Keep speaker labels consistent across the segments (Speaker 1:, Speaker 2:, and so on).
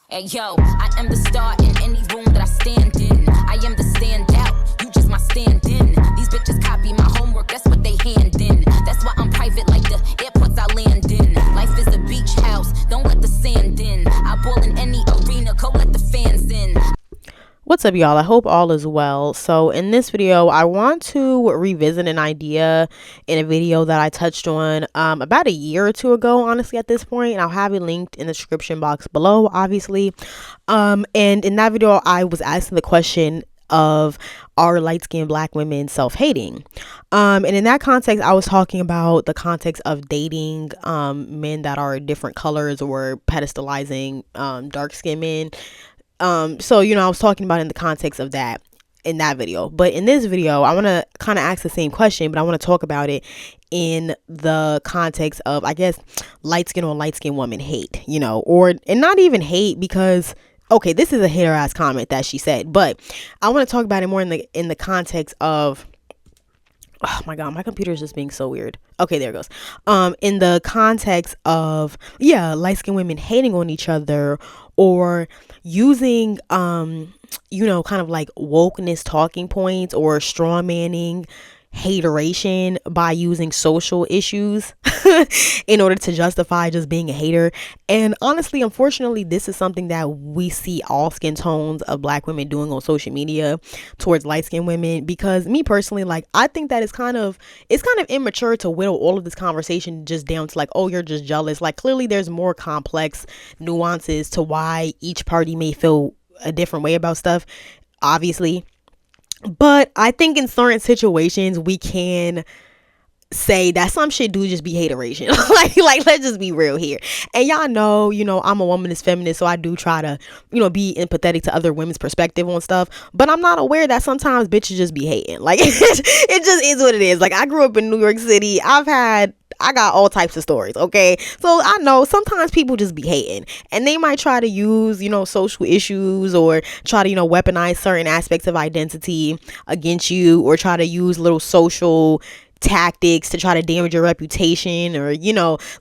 Speaker 1: Hey yo, I am the star in any room that I stand in. I am the standout, you just my stand-in. These bitches copy my homework, that's what they hand in. That's why I'm private like the airports I land in. Life is a beach house, don't let the sand in. I ball in any arena, go let the fans in.
Speaker 2: What's up, y'all? I hope all is well. So in this video, I want to revisit an idea in a video that I touched on about a year or two ago, honestly, at this point. And I'll have it linked in the description box below, obviously. And in that video, I was asking the question of, are light-skinned black women self-hating? And in that context, I was talking about the context of dating men that are different colors or pedestalizing dark-skinned men. So, I was talking about in the context of that in that video. But in this video, I want to kind of ask the same question, but I want to talk about it in the context of, I guess, light skin on light skin woman hate, and not even hate because, okay, this is a hater ass comment that she said, but I want to talk about it more in the context of, oh my god, my computer is just being so weird. Okay, there it goes. In the context of, light skinned women hating on each other or using kind of like wokeness talking points or straw manning hateration by using social issues in order to justify just being a hater. And honestly, unfortunately, this is something that we see all skin tones of black women doing on social media towards light skinned women, because me personally, like, I think that it's kind of immature to whittle all of this conversation just down to like, oh, you're just jealous. Like, clearly there's more complex nuances to why each party may feel a different way about stuff, obviously. But I think in certain situations we can say that some shit do just be hateration. like let's just be real here. And y'all know, I'm a womanist feminist, so I do try to, be empathetic to other women's perspective on stuff. But I'm not aware that sometimes bitches just be hating. Like it just is what it is. Like, I grew up in New York City. I got all types of stories, okay? So I know sometimes people just be hating, and they might try to use, social issues or try to, weaponize certain aspects of identity against you, or try to use little social tactics to try to damage your reputation, or,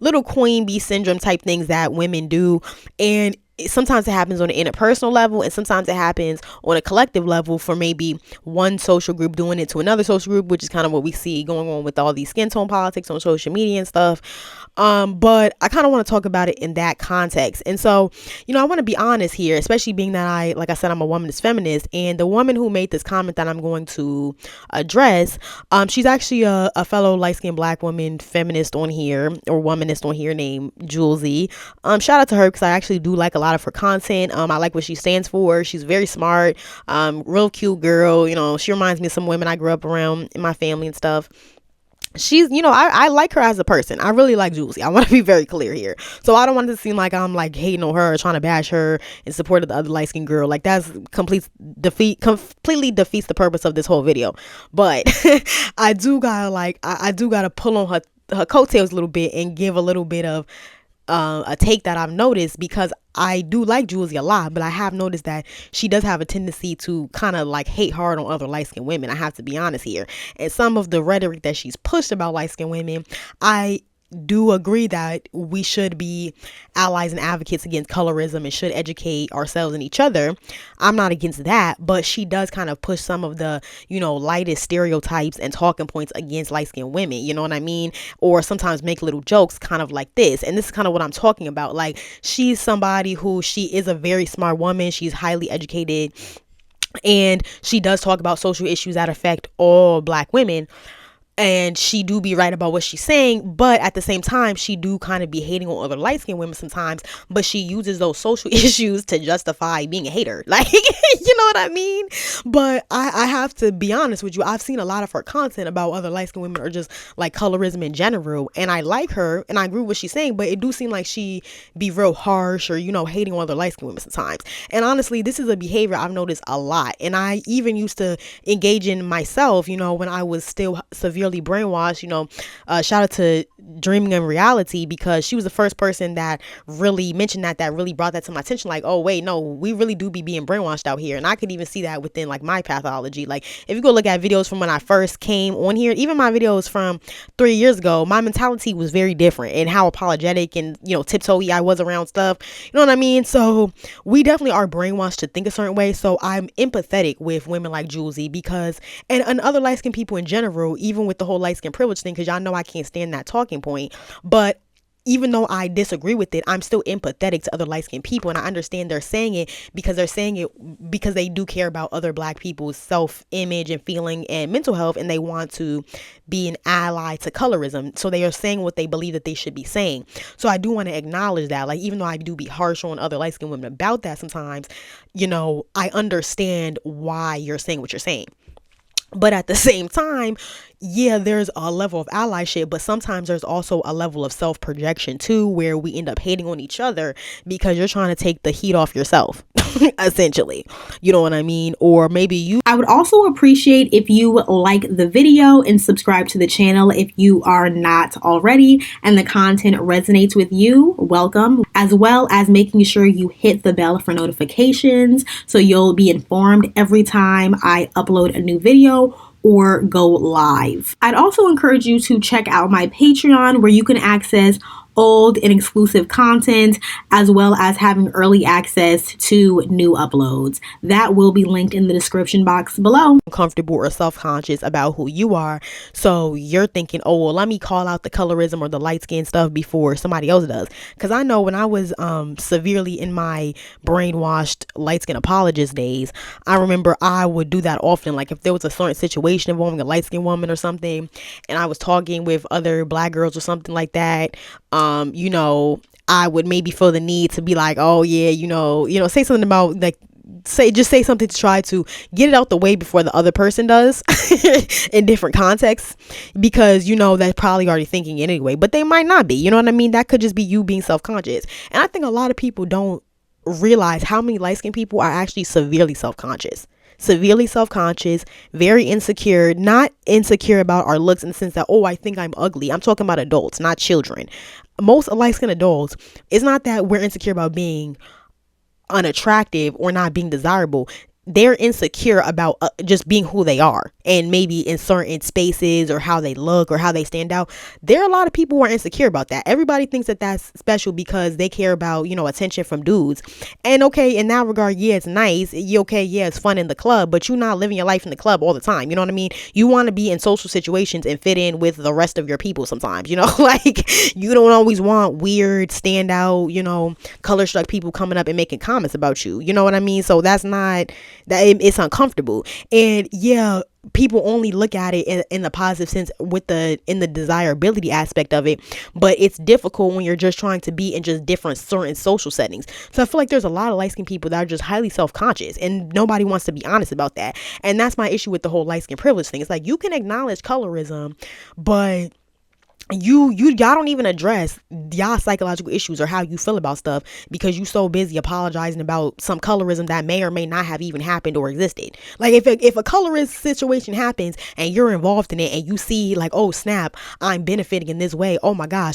Speaker 2: little queen bee syndrome type things that women do. And sometimes it happens on an interpersonal level, and sometimes it happens on a collective level for maybe one social group doing it to another social group, which is kind of what we see going on with all these skin tone politics on social media and stuff. But I kind of want to talk about it in that context. And so, I want to be honest here, especially being that like I said, I'm a womanist feminist, and the woman who made this comment that I'm going to address, she's actually a fellow light-skinned black woman feminist on here, or womanist on here, named Juie. Shout out to her, because I actually do like a lot of her content. I like what she stands for. She's very smart, real cute girl. She reminds me of some women I grew up around in my family and stuff. She's, I like her as a person. I really like Julie. I want to be very clear here. So I don't want it to seem like I'm like hating on her or trying to bash her in support of the other light skinned girl. Like, that's completely defeats the purpose of this whole video. But I do gotta pull on her coattails a little bit and give a little bit of a take that I've noticed, because I do like Julie a lot, but I have noticed that she does have a tendency to kind of like hate hard on other light-skinned women. I have to be honest here. And some of the rhetoric that she's pushed about light-skinned women, I do agree that we should be allies and advocates against colorism and should educate ourselves and each other. I'm not against that, but she does kind of push some of the, lightest stereotypes and talking points against light-skinned women, you know what I mean? Or sometimes make little jokes kind of like this. And this is kind of what I'm talking about. Like, she's somebody who, she is a very smart woman. She's highly educated, and she does talk about social issues that affect all black women. And she do be right about what she's saying, but at the same time, she do kind of be hating on other light-skinned women sometimes, but she uses those social issues to justify being a hater. Like, you know what I mean? But I have to be honest with you. I've seen a lot of her content about other light-skinned women, or just like colorism in general. And I like her, and I agree with what she's saying, but it do seem like she be real harsh, or, hating on other light-skinned women sometimes. And honestly, this is a behavior I've noticed a lot. And I even used to engage in myself, when I was still severely severely brainwashed. Shout out to Dreaming in Reality, because she was the first person that really mentioned that really brought that to my attention. Like, oh wait, no, we really do be being brainwashed out here. And I could even see that within like my pathology. Like, if you go look at videos from when I first came on here, even my videos from 3 years ago, my mentality was very different, and how apologetic and tiptoey I was around stuff. You know what I mean? So we definitely are brainwashed to think a certain way. So I'm empathetic with women like Julie, because and other light-skinned people in general, even with the whole light-skin privilege thing, because y'all know I can't stand that talking point. But even though I disagree with it, I'm still empathetic to other light-skinned people, and I understand they're saying it because they do care about other Black people's self-image and feeling and mental health, and they want to be an ally to colorism. So they are saying what they believe that they should be saying. So I do want to acknowledge that, like, even though I do be harsh on other light-skinned women about that sometimes, I understand why you're saying what you're saying. But at the same time, yeah, there's a level of allyship, but sometimes there's also a level of self-projection too, where we end up hating on each other because you're trying to take the heat off yourself, essentially. You know what I mean? Or maybe you...
Speaker 3: I would also appreciate if you like the video and subscribe to the channel if you are not already and the content resonates with you. Welcome. As well as making sure you hit the bell for notifications so you'll be informed every time I upload a new video or go live. I'd also encourage you to check out my Patreon, where you can access old and exclusive content, as well as having early access to new uploads. That will be linked in the description box below.
Speaker 2: Comfortable or self-conscious about who you are, so you're thinking, oh well, let me call out the colorism or the light skin stuff before somebody else does. Because I know when I was severely in my brainwashed light skin apologist days, I remember I would do that often. Like, if there was a certain situation involving a light skinned woman or something, and I was talking with other Black girls or something like that, I would maybe feel the need to be like, oh yeah, say something about, like, say something to try to get it out the way before the other person does in different contexts, because they're probably already thinking it anyway, but they might not be. You know what I mean? That could just be you being self-conscious. And I think a lot of people don't realize how many light-skinned people are actually severely self-conscious, very insecure, not insecure about our looks in the sense that, oh, I think I'm ugly. I'm talking about adults, not children. Most light-skinned adults, it's not that we're insecure about being unattractive or not being desirable. They're insecure about just being who they are, and maybe in certain spaces or how they look or how they stand out. There are a lot of people who are insecure about that. Everybody thinks that that's special because they care about, attention from dudes. And okay, in that regard, yeah, it's nice. Okay, yeah, it's fun in the club, but you're not living your life in the club all the time. You know what I mean? You want to be in social situations and fit in with the rest of your people sometimes, like, you don't always want weird, stand out, color struck people coming up and making comments about you. You know what I mean? So that's not... it's uncomfortable. And yeah, people only look at it in the positive sense in the desirability aspect of it, but it's difficult when you're just trying to be in just different certain social settings. So I feel like there's a lot of light-skinned people that are just highly self-conscious, and nobody wants to be honest about that. And that's my issue with the whole light-skin privilege thing. It's like, you can acknowledge colorism, but y'all don't even address y'all psychological issues or how you feel about stuff, because you so busy apologizing about some colorism that may or may not have even happened or existed. Like, if a colorist situation happens and you're involved in it, and you see like, oh snap, I'm benefiting in this way, oh my gosh,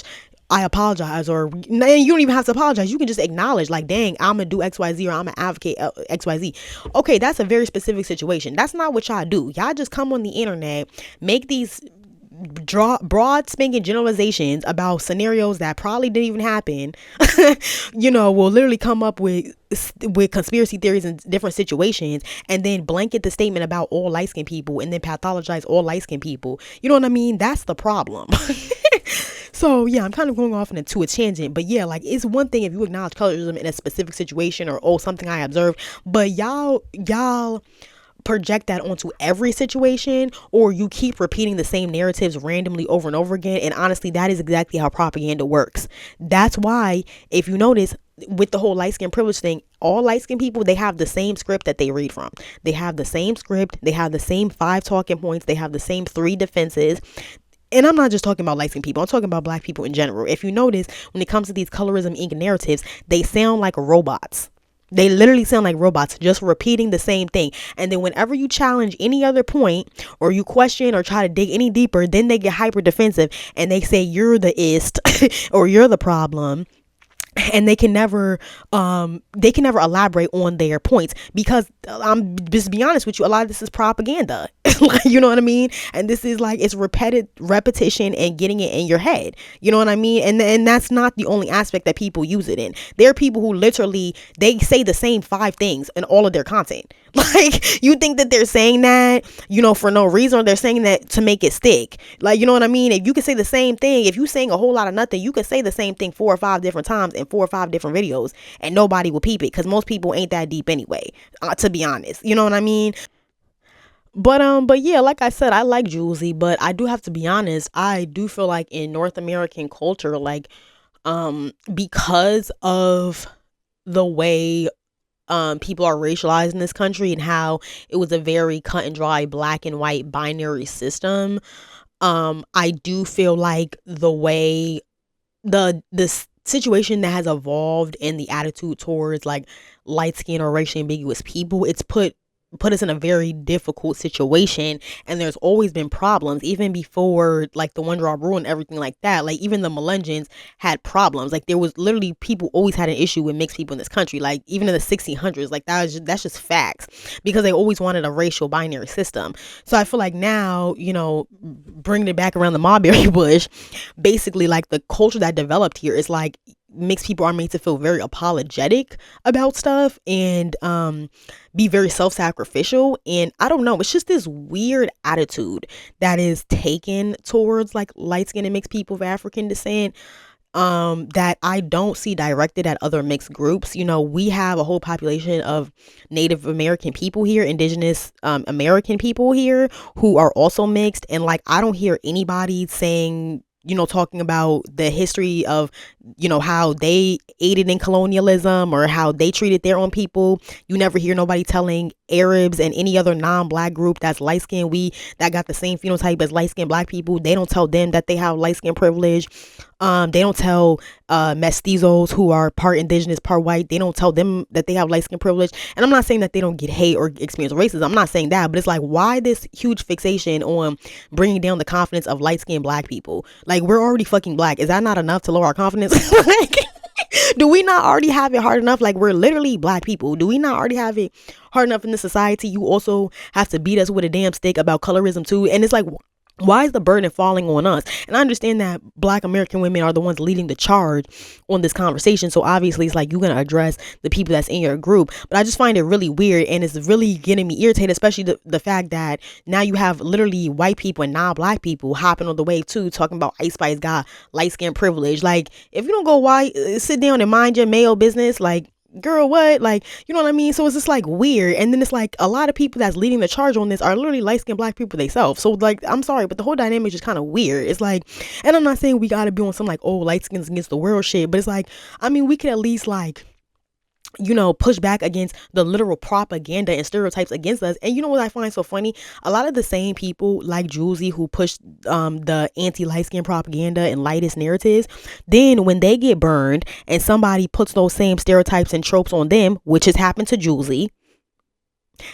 Speaker 2: I apologize. Or you don't even have to apologize. You can just acknowledge, like, dang, I'm gonna do XYZ, or I'm gonna advocate XYZ. Okay, that's a very specific situation. That's not what y'all do. Y'all just come on the internet, make these broad spanking generalizations about scenarios that probably didn't even happen. Will literally come up with conspiracy theories in different situations, and then blanket the statement about all light-skinned people, and then pathologize all light-skinned people. You know what I mean? That's the problem. So yeah, I'm kind of going off into a tangent, but yeah, like, it's one thing if you acknowledge colorism in a specific situation, or something I observed, but y'all project that onto every situation, or you keep repeating the same narratives randomly over and over again. And honestly, that is exactly how propaganda works. That's why, if you notice, with the whole light skin privilege thing, all light skin people, they have the same script that they read from. They have the same script. They have the same 5 talking points. They have the same 3 defenses. And I'm not just talking about light-skinned people. I'm talking about Black people in general. If you notice, when it comes to these Colorism Inc. narratives, they sound like robots. They literally sound like robots, just repeating the same thing. And then whenever you challenge any other point, or you question or try to dig any deeper, then they get hyper defensive and they say you're the ist or you're the problem. And they can never elaborate on their points, because I'm just be honest with you, a lot of this is propaganda. Like, you know what I mean? And this is like, it's repetition and getting it in your head, you know what I mean? And that's not the only aspect that people use it in. There are people who literally, they say the same 5 things in all of their content. Like, you think that they're saying that, you know, for no reason, or they're saying that to make it stick. Like, you know what I mean? If you could say the same thing, if you saying a whole lot of nothing, you could say the same thing 4 or 5 different times in 4 or 5 different videos, and nobody will peep it, because most people ain't that deep anyway, to be honest. You know what I mean? But yeah, like I said, I like Juie, but I do have to be honest, I do feel like in North American culture, like, because of the way people are racialized in this country, and how it was a very cut and dry black and white binary system, I do feel like the way the situation that has evolved in the attitude towards like light skin or racially ambiguous people, it's put us in a very difficult situation. And there's always been problems, even before like the one drop rule and everything like that. Like, even the millennials had problems. Like, there was literally, people always had an issue with mixed people in this country, like even in the 1600s. Like, that's just facts, because they always wanted a racial binary system. So I feel like now, you know, bringing it back around the mulberry bush, basically like the culture that developed here is like, mixed people are made to feel very apologetic about stuff, and be very self-sacrificial. And I don't know, it's just this weird attitude that is taken towards like light-skinned and mixed people of African descent, that I don't see directed at other mixed groups. You know, we have a whole population of Native American people here, indigenous American people here, who are also mixed, and like, I don't hear anybody saying, you know, talking about the history of, you know, how they aided in colonialism or how they treated their own people. You never hear nobody telling Arabs and any other non-black group that's light-skinned, that got the same phenotype as light-skinned black people, they don't tell them that they have light-skinned privilege. They don't tell mestizos, who are part indigenous, part white, they don't tell them that they have light skin privilege. And I'm not saying that they don't get hate or experience racism. I'm not saying that, but it's like, why this huge fixation on bringing down the confidence of light skinned black people? Like, we're already fucking black. Is that not enough to lower our confidence? Like, do we not already have it hard enough? Like, we're literally black people. Do we not already have it hard enough in this society? You also have to beat us with a damn stick about colorism too. And it's like, why is the burden falling on us? And I understand that black American women are the ones leading the charge on this conversation. So obviously it's like, you're going to address the people that's in your group. But I just find it really weird, and it's really getting me irritated, especially the fact that now you have literally white people and non-black people hopping on the wave too, talking about Ice Spice got light skin privilege. Like, if you don't go white, sit down and mind your male business. Like, girl, what? Like, you know what I mean? So it's just like weird. And then it's like, a lot of people that's leading the charge on this are literally light-skinned black people themselves. So like, I'm sorry, but the whole dynamic is just kind of weird. It's like, and I'm not saying we gotta be on some like, oh, light skins against the world shit, but it's like, I mean, we could at least like, you know, push back against the literal propaganda and stereotypes against us. And you know what I find so funny? A lot of the same people like Juie, who push the anti-light skin propaganda and lightest narratives, then when they get burned and somebody puts those same stereotypes and tropes on them, which has happened to Juie,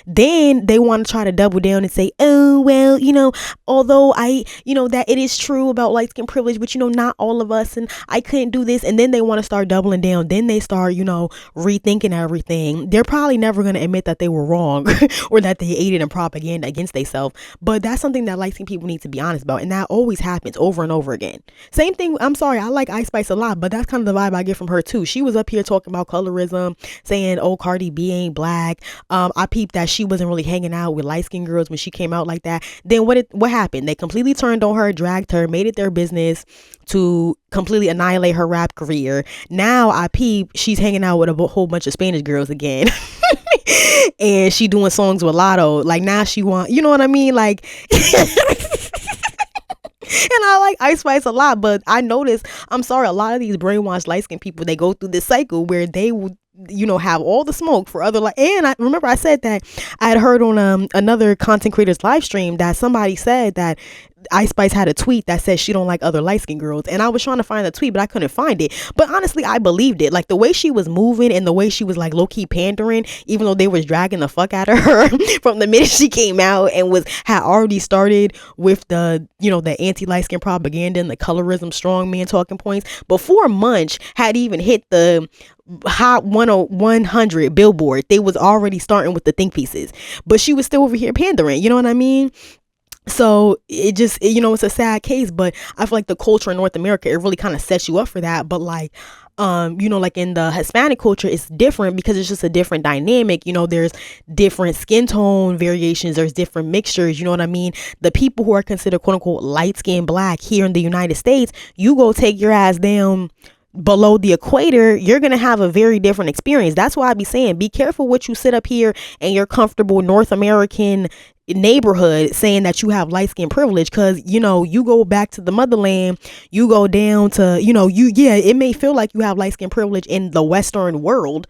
Speaker 2: then they want to try to double down and say, oh, well, you know, although that it is true about light skin privilege, but, you know, not all of us, and I couldn't do this. And then they want to start doubling down. Then they start, you know, rethinking everything. They're probably never going to admit that they were wrong or that they aided in propaganda against themselves. But that's something that light skin people need to be honest about. And that always happens over and over again. Same thing. I'm sorry, I like Ice Spice a lot, but that's kind of the vibe I get from her too. She was up here talking about colorism, saying, oh, Cardi B ain't black. I peeped that she wasn't really hanging out with light-skinned girls when she came out like that. Then what happened? They completely turned on her, dragged her, made it their business to completely annihilate her rap career. Now I peep, she's hanging out with a whole bunch of Spanish girls again. And she doing songs with Lotto. Like, now she want, you know what I mean? Like, and I like Ice Spice a lot, but I noticed, I'm sorry, a lot of these brainwashed light-skinned people, they go through this cycle where they would, you know, have all the smoke for other, like, and I remember I said that I had heard on another content creators live stream that somebody said that Ice Spice had a tweet that said she don't like other light-skinned girls, and I was trying to find the tweet, but I couldn't find it. But honestly, I believed it. Like the way she was moving and the way she was like low-key pandering, even though they was dragging the fuck out of her from the minute she came out, and had already started with the, you know, the anti-light-skin propaganda and the colorism strongman talking points before Munch had even hit the hot 100 billboard. They was already starting with the think pieces, but she was still over here pandering, you know what I mean? So you know, it's a sad case, but I feel like the culture in North America, it really kind of sets you up for that. But like, you know, like in the Hispanic culture, it's different because it's just a different dynamic. You know, there's different skin tone variations, there's different mixtures, you know what I mean? The people who are considered quote unquote light skinned black here in the United States, you go take your ass down below the equator, you're gonna have a very different experience. That's why I be saying, be careful what you sit up here in your comfortable North American neighborhood saying that you have light skin privilege, because you know, you go back to the motherland, you go down to, you know, it may feel like you have light skin privilege in the Western world,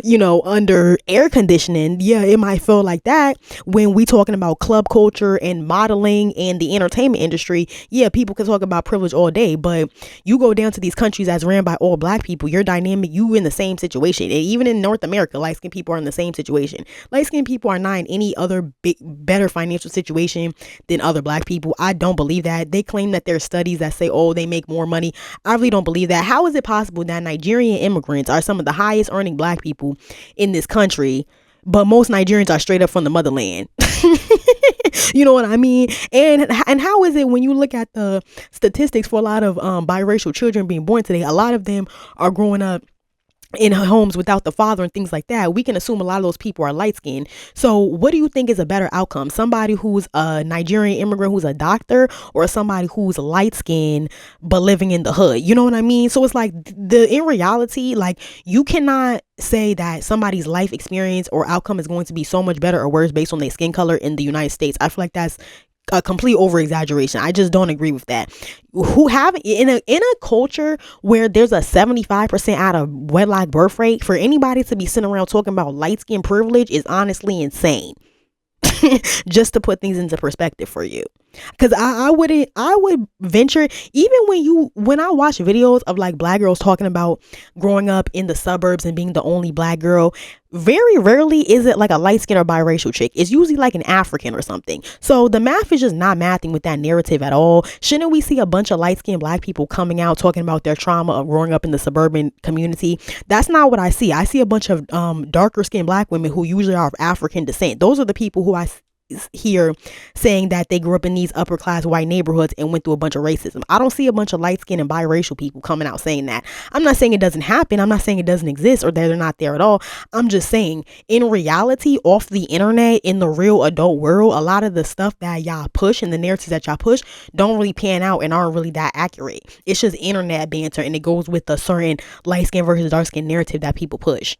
Speaker 2: you know, under air conditioning. Yeah, it might feel like that when we talking about club culture and modeling and the entertainment industry. Yeah, people can talk about privilege all day, but you go down to these countries that's ran by all black people, your dynamic, you in the same situation. And even in North America, light skin people are in the same situation. Light skin people are not in any other better financial situation than other black people. I don't believe that. They claim that there's studies that say, oh, they make more money. I really don't believe that. How is it possible that Nigerian immigrants are some of the highest earning black people in this country, but most Nigerians are straight up from the motherland? You know what I mean? And how is it when you look at the statistics for a lot of biracial children being born today, a lot of them are growing up in homes without the father and things like that? We can assume a lot of those people are light skinned. So what do you think is a better outcome? Somebody who's a Nigerian immigrant who's a doctor, or somebody who's light skinned but living in the hood? You know what I mean? So it's like, in reality, like, you cannot say that somebody's life experience or outcome is going to be so much better or worse based on their skin color in the United States. I feel like that's a complete over exaggeration. I just don't agree with that. Who have in a culture where there's a 75% out of wedlock birth rate, for anybody to be sitting around talking about light skin privilege is honestly insane. Just to put things into perspective for you, because I would venture, even when I watch videos of like black girls talking about growing up in the suburbs and being the only black girl, very rarely is it like a light skin or biracial chick. It's usually like an African or something. So the math is just not mathing with that narrative at all. Shouldn't we see a bunch of light skinned black people coming out talking about their trauma of growing up in the suburban community? That's not what I see. I see a bunch of darker skinned black women who usually are of African descent. Those are the people who I here saying that they grew up in these upper class white neighborhoods and went through a bunch of racism. I don't see a bunch of light skinned and biracial people coming out saying that. I'm not saying it doesn't happen. I'm not saying it doesn't exist or that they're not there at all. I'm just saying, in reality, off the internet, in the real adult world, a lot of the stuff that y'all push and the narratives that y'all push don't really pan out and aren't really that accurate. It's just internet banter, and it goes with a certain light skin versus dark skin narrative that people push.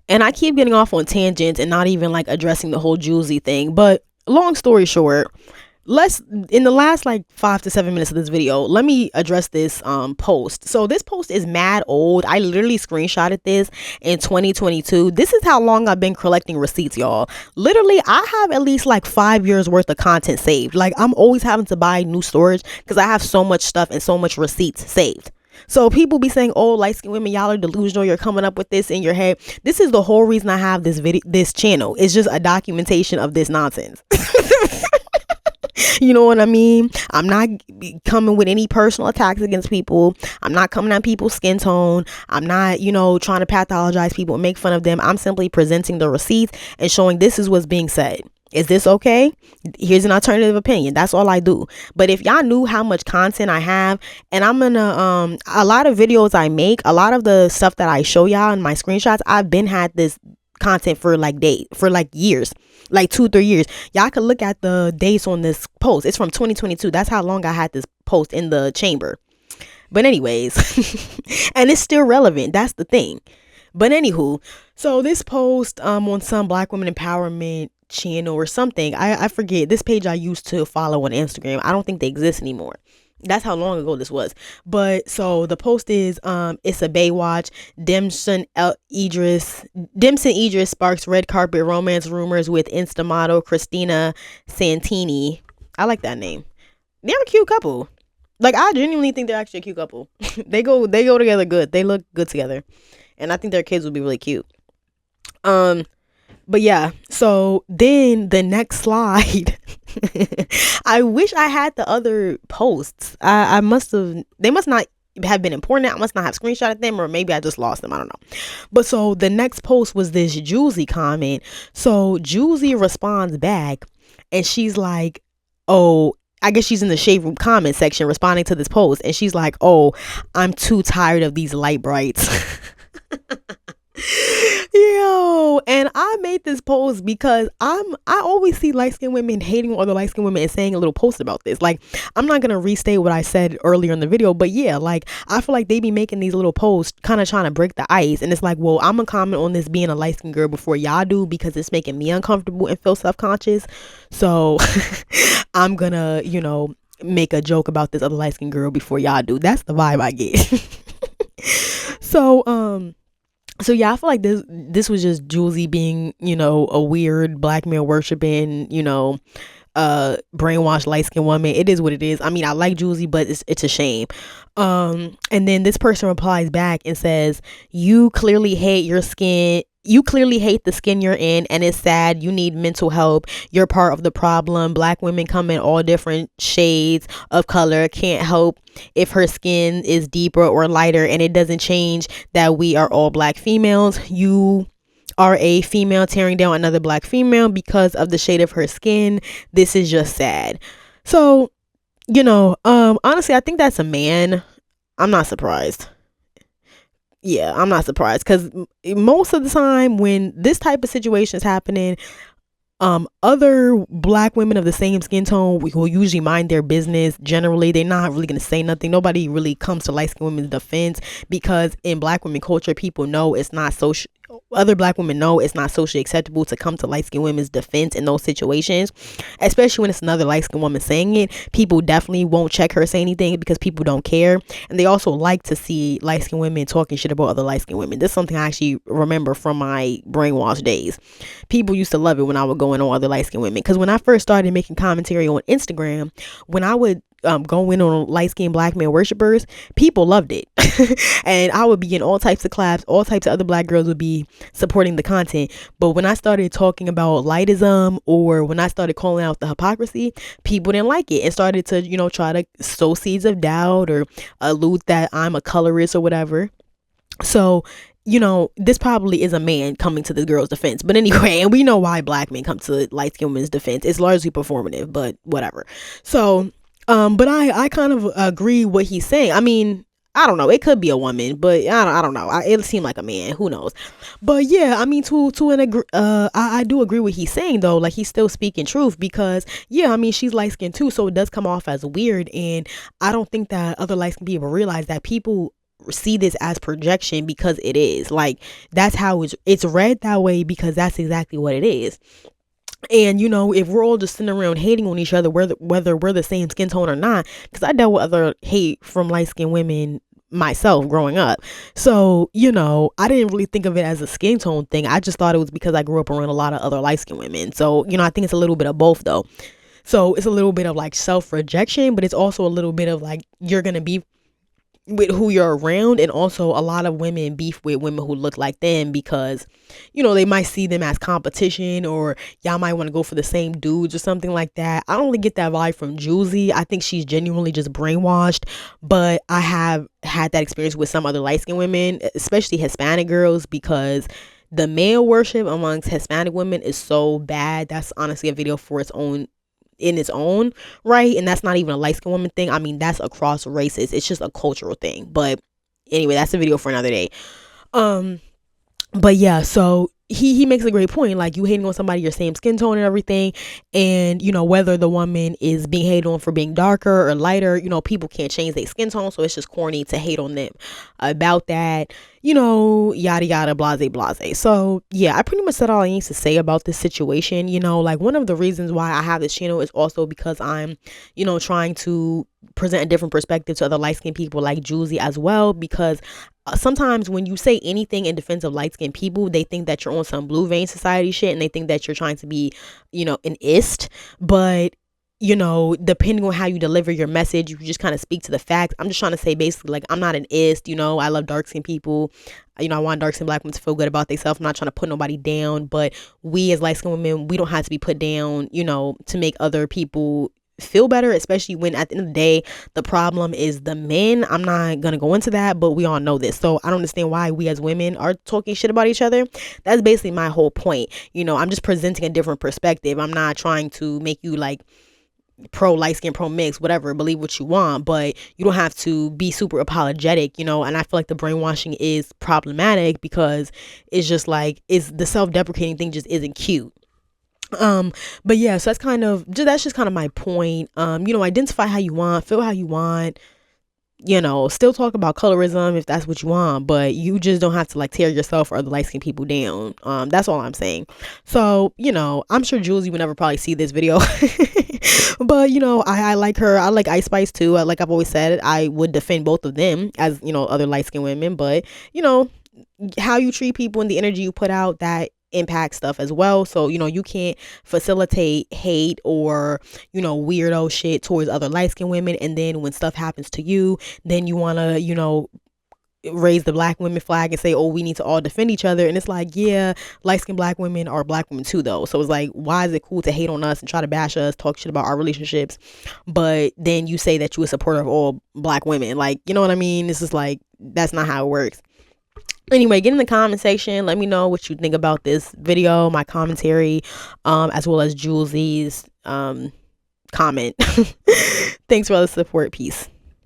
Speaker 2: And I keep getting off on tangents and not even like addressing the whole Juie thing. But long story short, in the last like 5 to 7 minutes of this video, let me address this post. So this post is mad old. I literally screenshotted this in 2022. This is how long I've been collecting receipts, y'all. Literally, I have at least like 5 years worth of content saved. Like, I'm always having to buy new storage because I have so much stuff and so much receipts saved. So people be saying, oh, light-skinned women, y'all are delusional, you're coming up with this in your head. This is the whole reason I have this channel. It's just a documentation of this nonsense. You know what I mean? I'm not coming with any personal attacks against people. I'm not coming at people's skin tone. I'm not, trying to pathologize people and make fun of them. I'm simply presenting the receipts and showing this is what's being said. Is this okay? Here's an alternative opinion. That's all I do. But if y'all knew how much content I have, and I'm gonna a lot of videos I make, a lot of the stuff that I show y'all in my screenshots, I've been had this content for years, like 2-3 years. Y'all can look at the dates on this post. It's from 2022. That's how long I had this post in the chamber. But anyways, and it's still relevant. That's the thing. But anywho, so this post on some black women empowerment channel or something, I forget, this page I used to follow on Instagram. I don't think they exist anymore. That's how long ago this was. But so the post is it's a Baywatch. 𝙤𝙤𝙢𝙚 Idris sparks red carpet romance rumors with Insta model Christina Santini. I like that name. They're a cute couple. Like, I genuinely think they're actually a cute couple. they go together good. They look good together, and I think their kids would be really cute. But yeah, so then the next slide. I wish I had the other posts. They must not have been important. I must not have screenshotted them, or maybe I just lost them. I don't know. But so the next post was this Juie comment. So Juie responds back, and she's like, oh, I guess she's in the shade room comment section responding to this post, and she's like, oh, I'm too tired of these light brights. Yo, and I made this post because I always see light-skinned women hating on other light-skinned women and saying a little post about this. Like, I'm not gonna restate what I said earlier in the video, but yeah, like, I feel like they be making these little posts kind of trying to break the ice, and it's like, well, I'm gonna comment on this being a light-skinned girl before y'all do because it's making me uncomfortable and feel self-conscious. So I'm gonna, make a joke about this other light-skinned girl before y'all do. That's the vibe I get. So yeah, I feel like this was just Julie being, a weird black male worshiping, brainwashed light skinned woman. It is what it is. I mean, I like Julie, but it's a shame. And then this person replies back and says, you clearly hate your skin. You clearly hate the skin you're in, and it's sad. You need mental help. You're part of the problem. Black women come in all different shades of color. Can't help if her skin is deeper or lighter, and it doesn't change that we are all black females. You are a female tearing down another black female because of the shade of her skin. This is just sad. So, honestly, I think that's a man. I'm not surprised. Yeah, I'm not surprised, because most of the time when this type of situation is happening, other black women of the same skin tone will usually mind their business. Generally, they're not really going to say nothing. Nobody really comes to light skinned women's defense, because in black women culture, people know it's not social. Other black women know it's not socially acceptable to come to light skinned women's defense in those situations, especially when it's another light skinned woman saying it. People definitely won't check her say anything because people don't care, and they also like to see light skinned women talking shit about other light skinned women. This is something I actually remember from my brainwash days. People used to love it when I would go in on other light skinned women, because when I first started making commentary on Instagram, when I would go in on light-skinned black male worshipers, people loved it. And I would be in all types of collabs. All types of other black girls would be supporting the content. But when I started talking about lightism, or when I started calling out the hypocrisy, people didn't like it and started to try to sow seeds of doubt or allude that I'm a colorist or whatever. So this probably is a man coming to this girl's defense. But anyway, and we know why black men come to light-skinned women's defense. It's largely performative, but whatever. So but I kind of agree what he's saying. I mean, I don't know. It could be a woman, but I don't know. It seemed like a man. Who knows? But yeah, I mean, I do agree with he's saying, though. Like, he's still speaking truth, because yeah, I mean, she's light skinned too, so it does come off as weird. And I don't think that other light skinned people realize that people see this as projection, because it is. Like, that's how it's read that way, because that's exactly what it is. And if we're all just sitting around hating on each other, whether we're the same skin tone or not, because I dealt with other hate from light-skinned women myself growing up. So I didn't really think of it as a skin tone thing. I just thought it was because I grew up around a lot of other light-skinned women. So I think it's a little bit of both, though. So it's a little bit of like self-rejection, but it's also a little bit of like, you're gonna be with who you're around. And also, a lot of women beef with women who look like them, because they might see them as competition, or y'all might want to go for the same dudes or something like that. I don't really get that vibe from Julie. I think she's genuinely just brainwashed. But I have had that experience with some other light-skinned women, especially Hispanic girls, because the male worship amongst Hispanic women is so bad. That's honestly a video for its own, in its own right. And that's not even a light-skinned woman thing. I mean, that's across races. It's just a cultural thing. But anyway, that's a video for another day. But yeah, so he makes a great point. Like, you hating on somebody your same skin tone and everything, and whether the woman is being hated on for being darker or lighter, people can't change their skin tone, so it's just corny to hate on them about that, yada yada, blase blase. So yeah, I pretty much said all I need to say about this situation. Like, one of the reasons why I have this channel is also because I'm trying to present a different perspective to other light-skinned people like Julie as well, because sometimes when you say anything in defense of light-skinned people, they think that you're on some blue vein society shit, and they think that you're trying to be an ist. But you know, depending on how you deliver your message, you just kind of speak to the facts. I'm just trying to say basically, like, I'm not an ist, you know, I love dark skinned people. You know, I want dark skinned black women to feel good about themselves. I'm not trying to put nobody down, but we as light skinned women, we don't have to be put down, you know, to make other people feel better, especially when at the end of the day the problem is the men. I'm not gonna go into that, but we all know this, so I don't understand why we as women are talking shit about each other. That's basically my whole point. You know, I'm just presenting a different perspective. I'm not trying to make you like pro light skin, pro mix, whatever, believe what you want, but you don't have to be super apologetic, you know. And I feel like the brainwashing is problematic because it's just like, it's the self-deprecating thing just isn't cute. But yeah, so that's just kind of my point. You know, identify how you want, feel how you want, you know, still talk about colorism if that's what you want, but you just don't have to like tear yourself or other light-skinned people down. That's all I'm saying. So, you know, I'm sure Julie would never probably see this video. But, you know, I like her. I like Ice Spice too. Like I've always said, I would defend both of them as, you know, other light-skinned women. But, you know, how you treat people and the energy you put out, that impacts stuff as well. So, you know, you can't facilitate hate or, you know, weirdo shit towards other light-skinned women, and then when stuff happens to you, then you want to, you know, raise the black women flag and say, oh, we need to all defend each other. And it's like, yeah, light-skinned black women are black women too though. So it's like, why is it cool to hate on us and try to bash us, talk shit about our relationships, but then you say that you a supporter of all black women? Like, you know what I mean? This is like, that's not how it works. Anyway, get in the comment section, let me know what you think about this video, my commentary, as well as Julie's comment. Thanks for all the support. Peace.